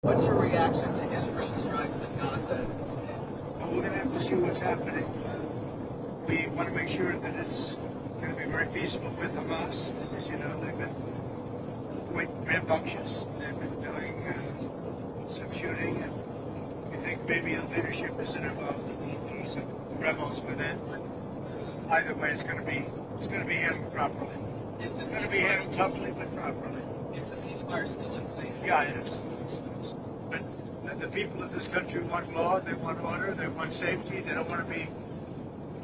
What's your reaction to Israel's strikes in Gaza? Well, we're going to have to see what's happening. We want to make sure that it's going to be very peaceful with Hamas. As you know, they've been quite rambunctious. They've been doing some shooting, and we think maybe the leadership isn't involved. There are some rebels within, but either way, it's going to be handled properly. It's going to be handled toughly, but properly. Is the ceasefire still in place? Yeah, it is. But the people of this country want law, they want order, they want safety, they don't want to be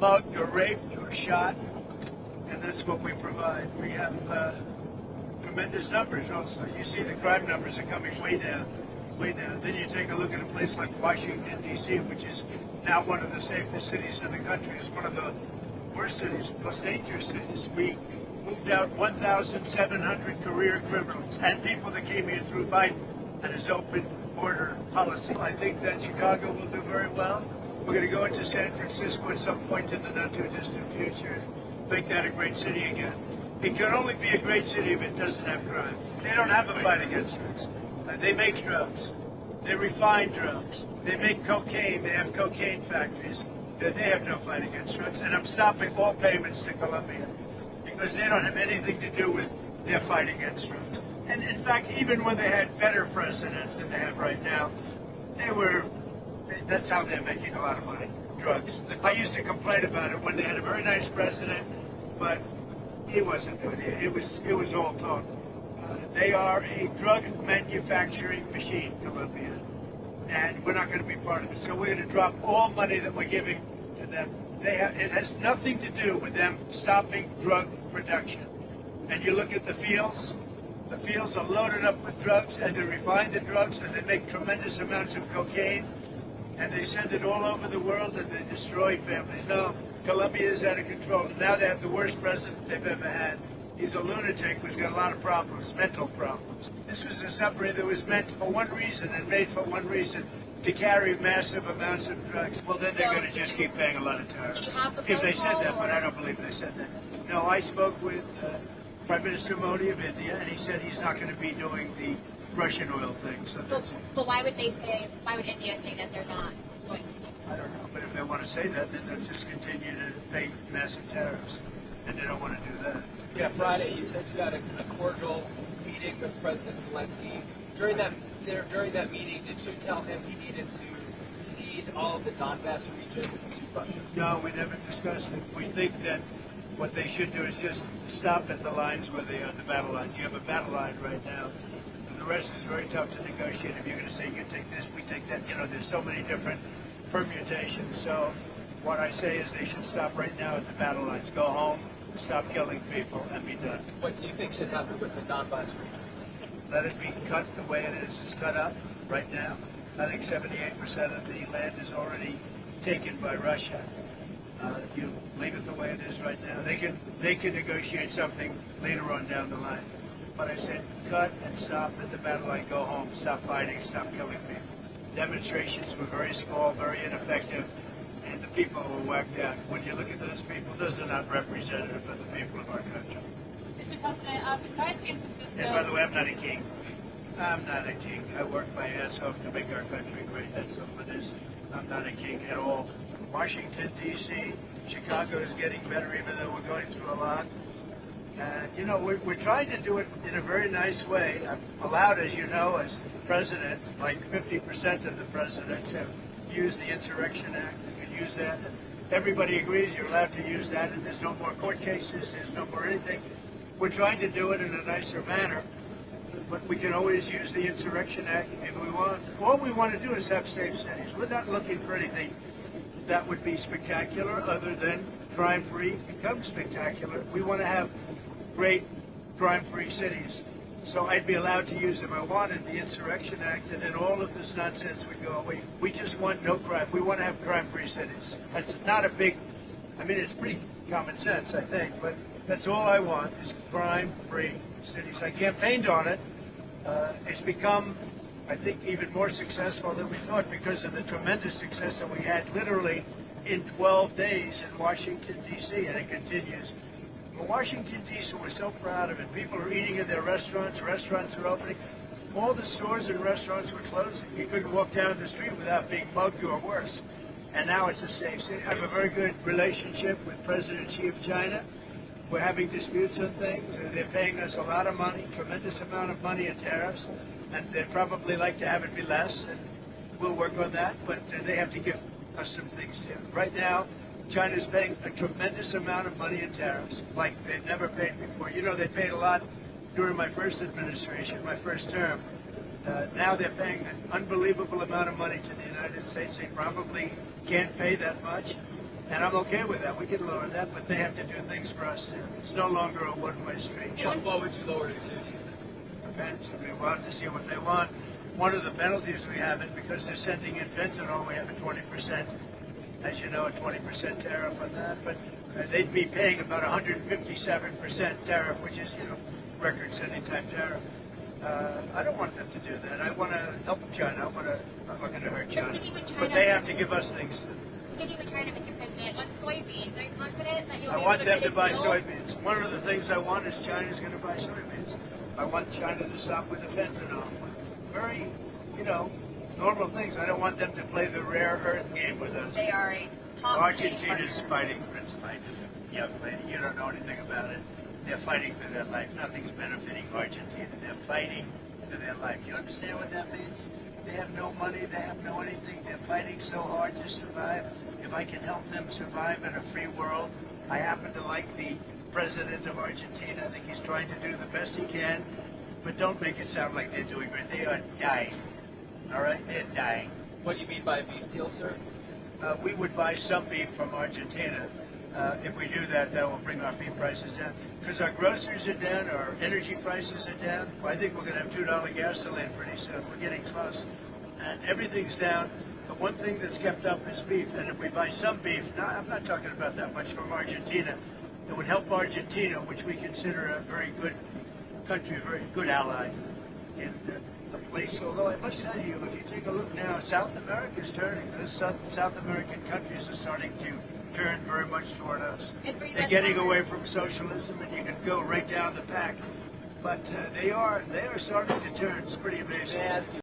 mugged or raped or shot, and that's what we provide. We have tremendous numbers also. You see the crime numbers are coming way down, way down. Then you take a look at a place like Washington, D.C., which is now one of the safest cities in the country. It's one of the worst cities, most dangerous cities. We moved out 1,700 career criminals and people that came here through Biden and his open border policy. I think that Chicago will do very well. We're going to go into San Francisco at some point in the not too distant future, make that a great city again. It can only be a great city if it doesn't have crime. They don't have a fight against drugs. They make drugs. They refine drugs. They make cocaine. They have cocaine factories. They have no fight against drugs. And I'm stopping all payments to Colombia because they don't have anything to do with their fight against drugs. And in fact, even when they had better presidents than they have right now, that's how they're making a lot of money, drugs. I used to complain about it when they had a very nice president, but he wasn't doing it. It was all talk. They are a drug manufacturing machine, Colombia, and we're not going to be part of it. So we're going to drop all money that we're giving to them. It has nothing to do with them stopping drug production. And you look at the fields are loaded up with drugs, and they refine the drugs, and they make tremendous amounts of cocaine, and they send it all over the world, and they destroy families. No, Colombia is out of control. Now they have the worst president they've ever had. He's a lunatic who's got a lot of problems, mental problems. This was a submarine that was meant for one reason and made for one reason, to carry massive amounts of drugs. Well, then they're going to just keep paying a lot of tariffs. If they said that, but I don't believe they said that. No, I spoke with Prime Minister Modi of India, and he said he's not going to be doing the Russian oil thing. So that's it. But why would India say that they're not going to? I don't know, but if they want to say that, then they'll just continue to pay massive tariffs, and they don't want to do that. Yeah, Friday you said you had a cordial meeting with President Zelensky. During that meeting, did you tell him he needed to cede all of the Donbass region to Russia? No, we never discussed it. We think that what they should do is just stop at the lines where they are, the battle lines. You have a battle line right now. And the rest is very tough to negotiate. If you're going to say, you take this, we take that, there's so many different permutations. So what I say is they should stop right now at the battle lines. Go home, stop killing people, and be done. What do you think should happen with the Donbass region? Let it be cut the way it is. It's cut up right now. I think 78% of the land is already taken by Russia. You leave it the way it is right now. They can negotiate something later on down the line. But I said cut and stop at the battle line, go home, stop fighting, stop killing people. Demonstrations were very small, very ineffective, and the people were whacked out. When you look at those people, those are not representative of the people of our country. Mr. President, besides San Francisco... And by the way, I'm not a king. I'm not a king. I work my ass off to make our country great. That's all it is. I'm not a king at all. Washington, D.C., Chicago is getting better, even though we're going through a lot. And, we're trying to do it in a very nice way. I'm allowed, as you know, as president, like 50% of the presidents have used the Insurrection Act. They can use that. And everybody agrees you're allowed to use that, and there's no more court cases, there's no more anything. We're trying to do it in a nicer manner, but we can always use the Insurrection Act if we want. All we want to do is have safe cities. We're not looking for anything that would be spectacular other than crime-free becomes spectacular. We want to have great crime-free cities. So I'd be allowed to use, if I wanted, the Insurrection Act, and then all of this nonsense would go away. We just want no crime. We want to have crime-free cities. That's not a big, it's pretty common sense, I think, but that's all I want is crime-free cities. I campaigned on it. It's become, I think, even more successful than we thought because of the tremendous success that we had literally in 12 days in Washington, D.C., and it continues. Washington, D.C., we're so proud of it. People are eating in their restaurants. Restaurants are opening. all the stores and restaurants were closing. You couldn't walk down the street without being mugged or worse. And now it's a safe city. I have a very good relationship with President Xi of China. We're having disputes on things. They're paying us a lot of money, tremendous amount of money in tariffs, and they'd probably like to have it be less, and we'll work on that, but they have to give us some things too. Right now, China's paying a tremendous amount of money in tariffs, like they've never paid before. You know, they paid a lot during my first administration, my first term. Now they're paying an unbelievable amount of money to the United States. They probably can't pay that much, and I'm okay with that. We can lower that, but they have to do things for us too. It's no longer a one-way street. What would you lower it to, do you think? Depends. We want to see what they want. One of the penalties we have is because they're sending in fentanyl, we have a 20%, as you know, a 20% tariff on that. But they'd be paying about 157% tariff, which is, record-setting type tariff. I don't want them to do that. I want to help China. I'm not going to hurt China. But they have to give us things too. Sticking with China, Mr. President, on soybeans, are you confident that you'll I be want able to them to buy deal? soybeans. One of the things I want is China's going to buy soybeans. I want China to stop with the fentanyl. Very, normal things. I don't want them to play the rare earth game with us. They are a top Argentina's fighting for its life. Young lady, you don't know anything about it. They're fighting for their life. Nothing's benefiting Argentina. They're fighting for their life. You understand what that means? They have no money. They have no anything. They're fighting so hard to survive. If I can help them survive in a free world, I happen to like the president of Argentina. I think he's trying to do the best he can, but don't make it sound like they're doing great. They are dying. All right? They're dying. What do you mean by a beef deal, sir? We would buy some beef from Argentina. If we do that, that will bring our beef prices down. Because our groceries are down, our energy prices are down. Well, I think we're going to have $2 gasoline pretty soon. We're getting close. And everything's down. The one thing that's kept up is beef. And if we buy some beef, now I'm not talking about that much from Argentina, it would help Argentina, which we consider a very good country, a very good ally in the place. Although I must tell you, if you take a look now, South America is turning. The South American countries are starting to turn very much toward us. They're getting away from socialism, and you can go right down the pack. But they are starting to turn. It's pretty amazing. May I ask you